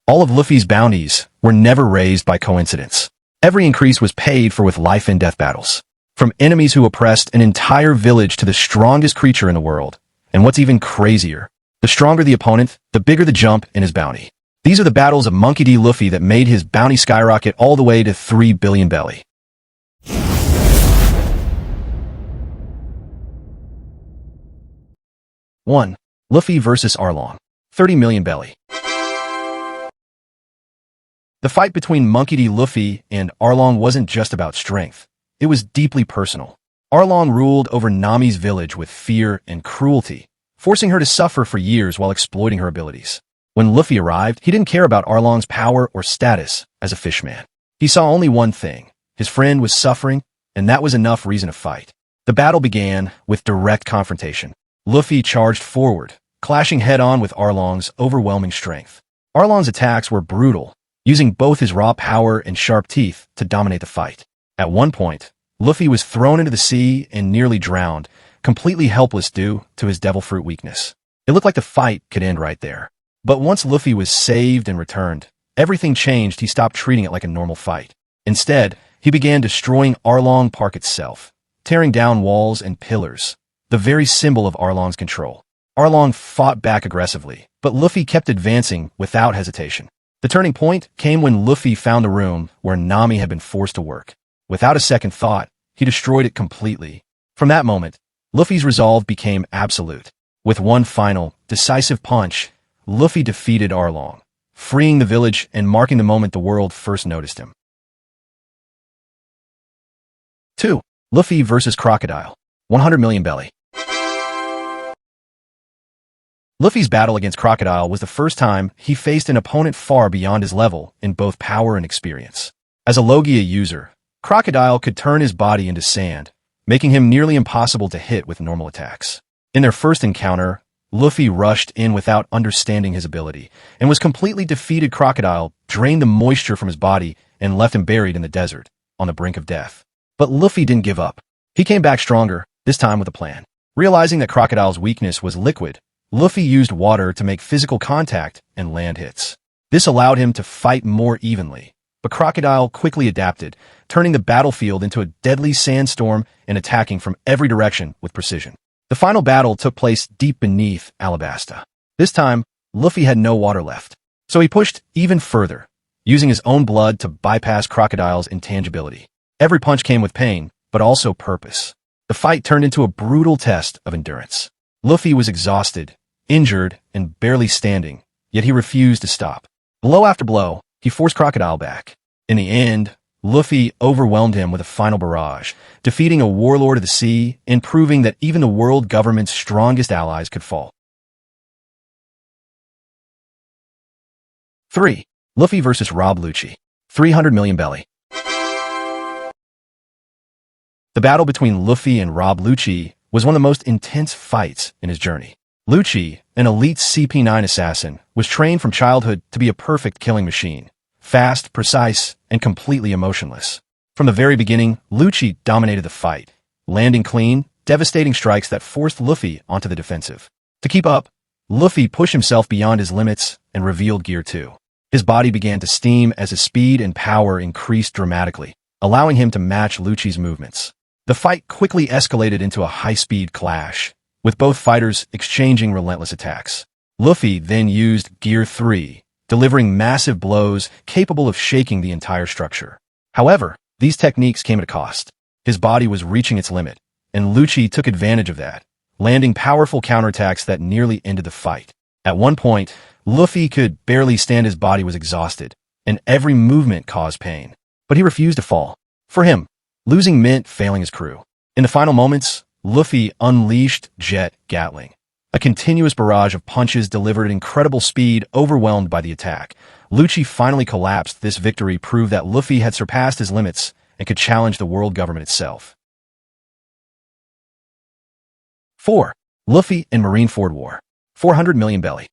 All of Luffy's bounties were never raised by coincidence. Every increase was paid for with life and death battles. From enemies who oppressed an entire village to the strongest creature in the world. And what's even crazier, the stronger the opponent, the bigger the jump in his bounty. These are the battles of Monkey D. Luffy that made his bounty skyrocket all the way to 3 billion belly. One, Luffy vs. Arlong. 30 million belly. The fight between Monkey D. Luffy and Arlong wasn't just about strength. It was deeply personal. Arlong ruled over Nami's village with fear and cruelty, forcing her to suffer for years while exploiting her abilities. When Luffy arrived, he didn't care about Arlong's power or status as a fishman. He saw only one thing. His friend was suffering, and that was enough reason to fight. The battle began with direct confrontation. Luffy charged forward, clashing head-on with Arlong's overwhelming strength. Arlong's attacks were brutal, using both his raw power and sharp teeth to dominate the fight. At one point, Luffy was thrown into the sea and nearly drowned, completely helpless due to his devil fruit weakness. It looked like the fight could end right there. But once Luffy was saved and returned, everything changed. He stopped treating it like a normal fight. Instead, he began destroying Arlong Park itself, tearing down walls and pillars, the very symbol of Arlong's control. Arlong fought back aggressively, but Luffy kept advancing without hesitation. The turning point came when Luffy found a room where Nami had been forced to work. Without a second thought, he destroyed it completely. From that moment, Luffy's resolve became absolute. With one final, decisive punch, Luffy defeated Arlong, freeing the village and marking the moment the world first noticed him. 2. Luffy vs. Crocodile. 100 million belly. Luffy's battle against Crocodile was the first time he faced an opponent far beyond his level in both power and experience. As a Logia user, Crocodile could turn his body into sand, making him nearly impossible to hit with normal attacks. In their first encounter, Luffy rushed in without understanding his ability, and was completely defeated. Crocodile drained the moisture from his body and left him buried in the desert, on the brink of death. But Luffy didn't give up. He came back stronger, this time with a plan. Realizing that Crocodile's weakness was liquid, Luffy used water to make physical contact and land hits. This allowed him to fight more evenly, but Crocodile quickly adapted, turning the battlefield into a deadly sandstorm and attacking from every direction with precision. The final battle took place deep beneath Alabasta. This time, Luffy had no water left, so he pushed even further, using his own blood to bypass Crocodile's intangibility. Every punch came with pain, but also purpose. The fight turned into a brutal test of endurance. Luffy was exhausted, injured, and barely standing, yet he refused to stop. Blow after blow, he forced Crocodile back. In the end, Luffy overwhelmed him with a final barrage, defeating a warlord of the sea and proving that even the world government's strongest allies could fall. 3. Luffy vs. Rob Lucci. 300 million belly. The battle between Luffy and Rob Lucci was one of the most intense fights in his journey. Lucci, an elite CP9 assassin, was trained from childhood to be a perfect killing machine. Fast, precise, and completely emotionless. From the very beginning, Lucci dominated the fight, landing clean, devastating strikes that forced Luffy onto the defensive. To keep up, Luffy pushed himself beyond his limits and revealed Gear 2. His body began to steam as his speed and power increased dramatically, allowing him to match Lucci's movements. The fight quickly escalated into a high-speed clash, with both fighters exchanging relentless attacks. Luffy then used Gear 3, delivering massive blows capable of shaking the entire structure. However, these techniques came at a cost. His body was reaching its limit, and Lucci took advantage of that, landing powerful counterattacks that nearly ended the fight. At one point, Luffy could barely stand. His body was exhausted, and every movement caused pain. But he refused to fall. For him, losing meant failing his crew. In the final moments, Luffy unleashed Jet Gatling. A continuous barrage of punches delivered at incredible speed, overwhelmed by the attack. Lucci finally collapsed. This victory proved that Luffy had surpassed his limits and could challenge the world government itself. 4. Luffy and Marineford War. 400 million belly.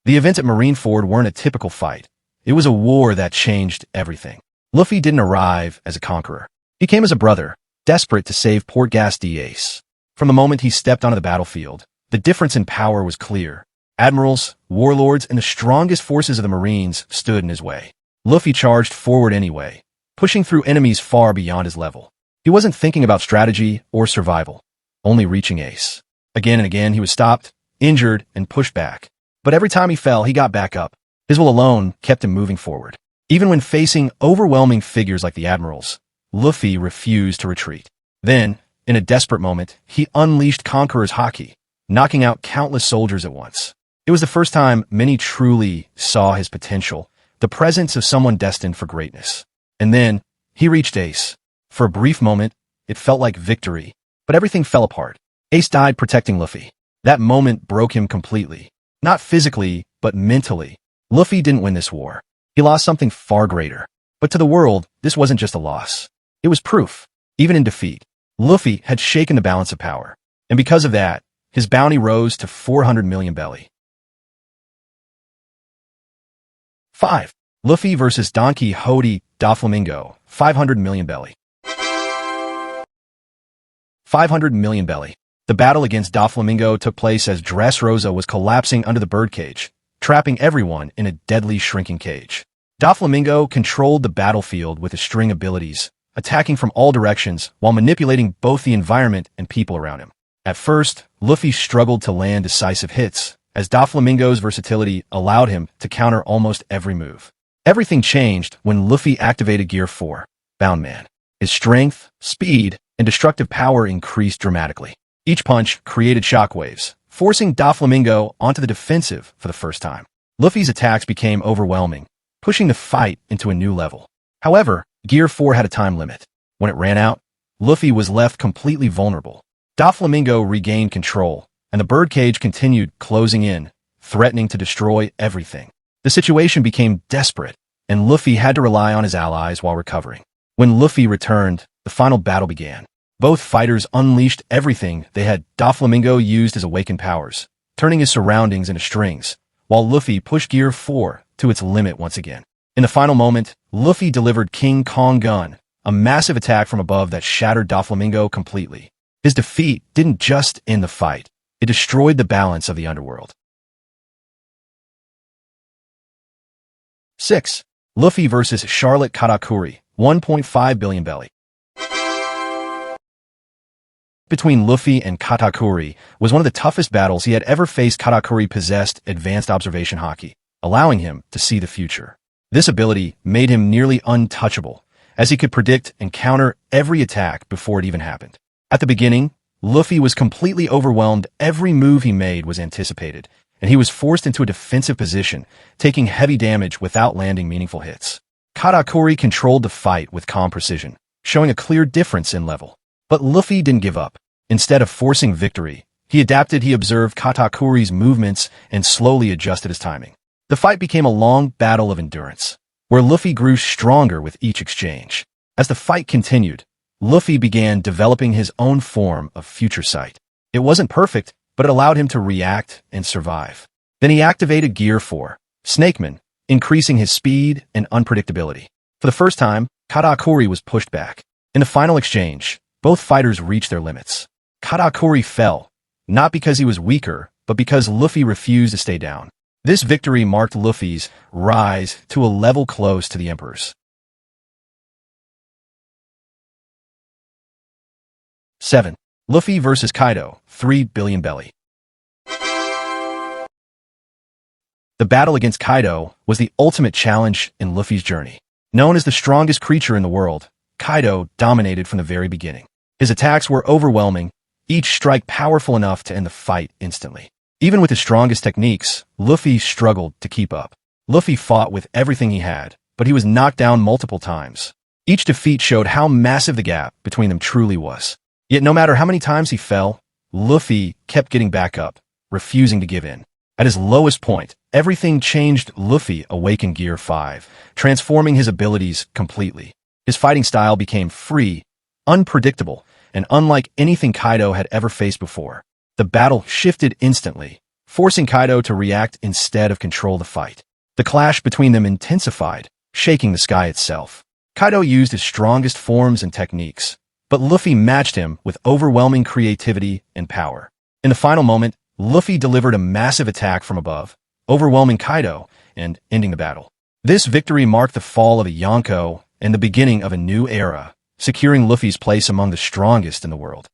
The events at Marineford weren't a typical fight. It was a war that changed everything. Luffy didn't arrive as a conqueror. He came as a brother, desperate to save Port Gas d'Ace. From the moment he stepped onto the battlefield, the difference in power was clear. Admirals, warlords, and the strongest forces of the Marines stood in his way. Luffy charged forward anyway, pushing through enemies far beyond his level. He wasn't thinking about strategy or survival, only reaching ace. Again and again, he was stopped, injured, and pushed back. But every time he fell, he got back up. His will alone kept him moving forward. Even when facing overwhelming figures like the admirals, Luffy refused to retreat. Then, in a desperate moment, he unleashed Conqueror's Haki, knocking out countless soldiers at once. It was the first time many truly saw his potential, the presence of someone destined for greatness. And then, he reached Ace. For a brief moment, it felt like victory, but everything fell apart. Ace died protecting Luffy. That moment broke him completely. Not physically, but mentally. Luffy didn't win this war. He lost something far greater. But to the world, this wasn't just a loss. It was proof. Even in defeat, Luffy had shaken the balance of power. And because of that, his bounty rose to 400 million belly. 5. Luffy vs. Don Quixote Doflamingo, 500 million belly. 500 million belly. The battle against Doflamingo took place as Dressrosa was collapsing under the birdcage, trapping everyone in a deadly shrinking cage. Doflamingo controlled the battlefield with a string of abilities, attacking from all directions while manipulating both the environment and people around him. At first, Luffy struggled to land decisive hits, as Doflamingo's versatility allowed him to counter almost every move. Everything changed when Luffy activated Gear 4, Bound Man. His strength, speed, and destructive power increased dramatically. Each punch created shockwaves, forcing Doflamingo onto the defensive for the first time. Luffy's attacks became overwhelming, pushing the fight into a new level. However, Gear 4 had a time limit. When it ran out, Luffy was left completely vulnerable. Doflamingo regained control, and the birdcage continued closing in, threatening to destroy everything. The situation became desperate, and Luffy had to rely on his allies while recovering. When Luffy returned, the final battle began. Both fighters unleashed everything they had. Doflamingo used his awakened powers, turning his surroundings into strings, while Luffy pushed Gear 4 to its limit once again. In the final moment, Luffy delivered King Kong Gun, a massive attack from above that shattered Doflamingo completely. His defeat didn't just end the fight, it destroyed the balance of the underworld. 6. Luffy vs. Charlotte Katakuri, 1.5 billion belly. Between Luffy and Katakuri was one of the toughest battles he had ever faced. Katakuri possessed advanced observation haki, allowing him to see the future. This ability made him nearly untouchable, as he could predict and counter every attack before it even happened. At the beginning, Luffy was completely overwhelmed. Every move he made was anticipated, and he was forced into a defensive position, taking heavy damage without landing meaningful hits. Katakuri controlled the fight with calm precision, showing a clear difference in level. But Luffy didn't give up. Instead of forcing victory, he adapted. He observed Katakuri's movements and slowly adjusted his timing. The fight became a long battle of endurance, where Luffy grew stronger with each exchange. As the fight continued, Luffy began developing his own form of future sight. It wasn't perfect, but it allowed him to react and survive. Then he activated Gear 4, Snakeman, increasing his speed and unpredictability. For the first time, Katakuri was pushed back. In the final exchange, both fighters reached their limits. Katakuri fell, not because he was weaker, but because Luffy refused to stay down. This victory marked Luffy's rise to a level close to the Emperor's. 7. Luffy vs. Kaido, 3 billion belly. The battle against Kaido was the ultimate challenge in Luffy's journey. Known as the strongest creature in the world, Kaido dominated from the very beginning. His attacks were overwhelming, each strike powerful enough to end the fight instantly. Even with his strongest techniques, Luffy struggled to keep up. Luffy fought with everything he had, but he was knocked down multiple times. Each defeat showed how massive the gap between them truly was. Yet no matter how many times he fell, Luffy kept getting back up, refusing to give in. At his lowest point, everything changed. Luffy awakened Gear 5, transforming his abilities completely. His fighting style became free, unpredictable, and unlike anything Kaido had ever faced before. The battle shifted instantly, forcing Kaido to react instead of control the fight. The clash between them intensified, shaking the sky itself. Kaido used his strongest forms and techniques, but Luffy matched him with overwhelming creativity and power. In the final moment, Luffy delivered a massive attack from above, overwhelming Kaido and ending the battle. This victory marked the fall of the Yonko and the beginning of a new era, securing Luffy's place among the strongest in the world.